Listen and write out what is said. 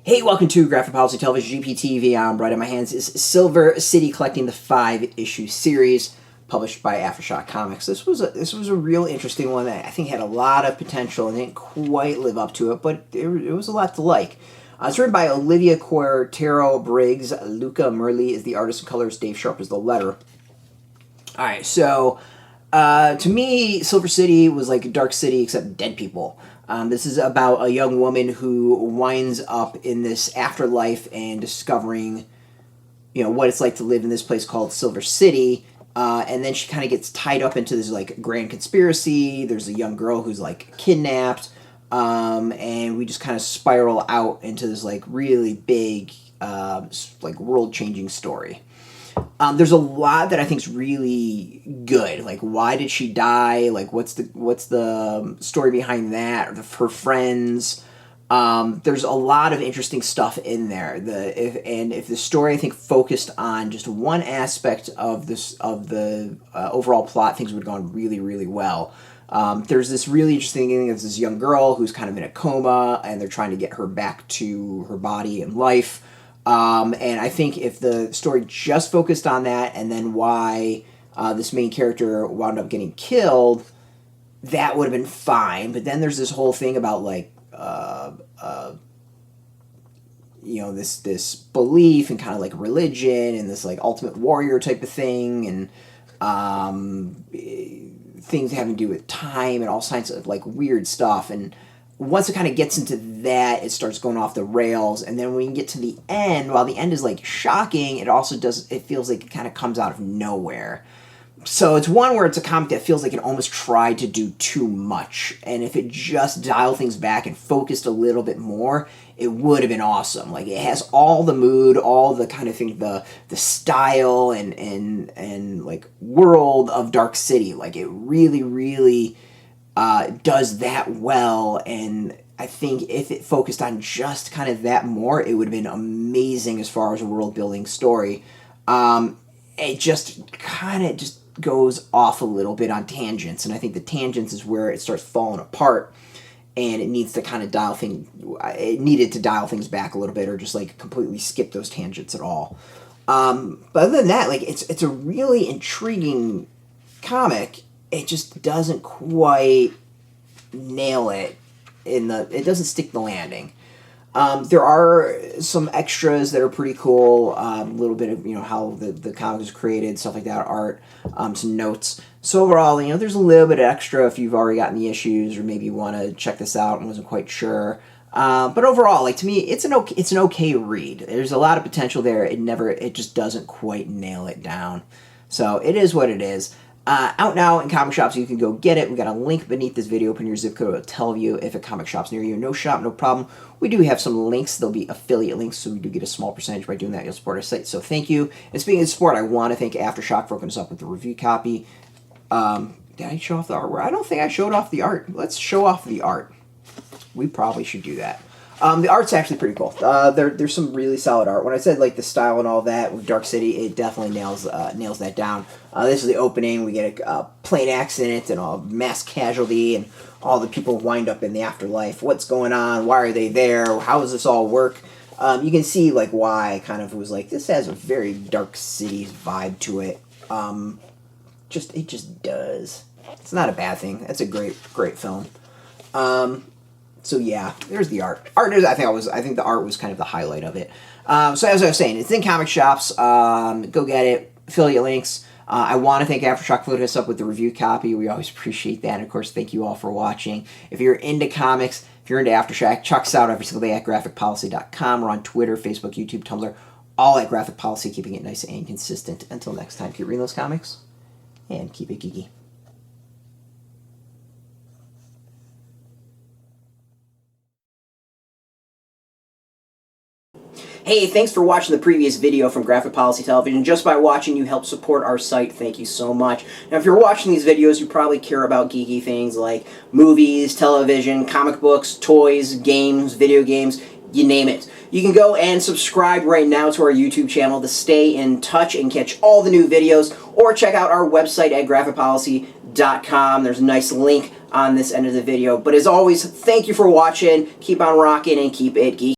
Hey, welcome to Graphic Policy Television, GPTV. Right in my hands is Silver City Collecting, the 5-issue series published by AfterShock Comics. This was a real interesting one that I think had a lot of potential and didn't quite live up to it, but it was a lot to like. It's written by Olivia, Cuartero-Briggs. Luca Merli is the artist, and colors. Dave Sharpe is the letter. All right, so to me, Silver City was like Dark City except dead people. This is about a young woman who winds up in this afterlife and discovering, what it's like to live in this place called Silver City. And then she kind of gets tied up into this like grand conspiracy. There's a young girl who's like kidnapped, and we just kind of spiral out into this like really big, like world-changing story. There's a lot that I think is really good. Like, why did she die? Like, what's the story behind that? Or her friends. There's a lot of interesting stuff in there. If the story, I think, focused on just one aspect of the overall plot, things would have gone really, really well. There's this really interesting thing. There's this young girl who's kind of in a coma, and they're trying to get her back to her body and life. And I think if the story just focused on that and then why this main character wound up getting killed, that would have been fine. But then there's this whole thing about like, this belief and kind of like religion and this like ultimate warrior type of thing, and things having to do with time and all kinds of like weird stuff. And once it kind of gets into that, it starts going off the rails. And then when you get to the end, while the end is like shocking, it also it feels like it kind of comes out of nowhere. So it's one where it's a comic that feels like it almost tried to do too much. And if it just dialed things back and focused a little bit more, it would have been awesome. Like, it has all the mood, all the kind of thing, the style and like world of Dark City. Like, it really, really does that well, and I think if it focused on just kind of that more, it would have been amazing as far as a world-building story. It just kind of just goes off a little bit on tangents, and I think the tangents is where it starts falling apart, and it needs to kind of it needed to dial things back a little bit, or just like completely skip those tangents at all. But other than that, like, it's a really intriguing comic. It just doesn't quite nail it it doesn't stick the landing. There are some extras that are pretty cool, a little bit of, how the comic was created, stuff like that, art, some notes. So overall, there's a little bit extra if you've already gotten the issues, or maybe you want to check this out and wasn't quite sure. But overall, like, to me, it's an okay read. There's a lot of potential there. It just doesn't quite nail it down. So it is what it is. Out now in comic shops, you can go get it. We got a link beneath this video. Open your zip code. It'll tell you if a comic shop's near you. No shop, no problem. We do have some links. There'll be affiliate links, so we do get a small percentage by doing that. You'll support our site, so thank you. And speaking of support, I want to thank AfterShock for hooking us up with the review copy. Did I show off the artwork? I don't think I showed off the art. Let's show off the art. We probably should do that. The art's actually pretty cool. There's some really solid art. When I said like the style and all that with Dark City, it definitely nails that down. This is the opening. We get a plane accident and a mass casualty, and all the people wind up in the afterlife. What's going on? Why are they there? How does this all work? You can see like why I kind of was like, this has a very Dark City vibe to it. It just does. It's not a bad thing. It's a great film. So yeah, there's the art. I think the art was kind of the highlight of it. So as I was saying, it's in comic shops. Go get it. Affiliate links. I want to thank AfterShock for hooking us up with the review copy. We always appreciate that. And of course, thank you all for watching. If you're into comics, if you're into AfterShock, check us out every single day at graphicpolicy.com. We're on Twitter, Facebook, YouTube, Tumblr, all at Graphic Policy, keeping it nice and consistent. Until next time, keep reading those comics and keep it geeky. Hey, thanks for watching the previous video from Graphic Policy Television. Just by watching, you help support our site. Thank you so much. Now, if you're watching these videos, you probably care about geeky things like movies, television, comic books, toys, games, video games, you name it. You can go and subscribe right now to our YouTube channel to stay in touch and catch all the new videos, or check out our website at graphicpolicy.com. There's a nice link on this end of the video. But as always, thank you for watching. Keep on rocking and keep it geeky.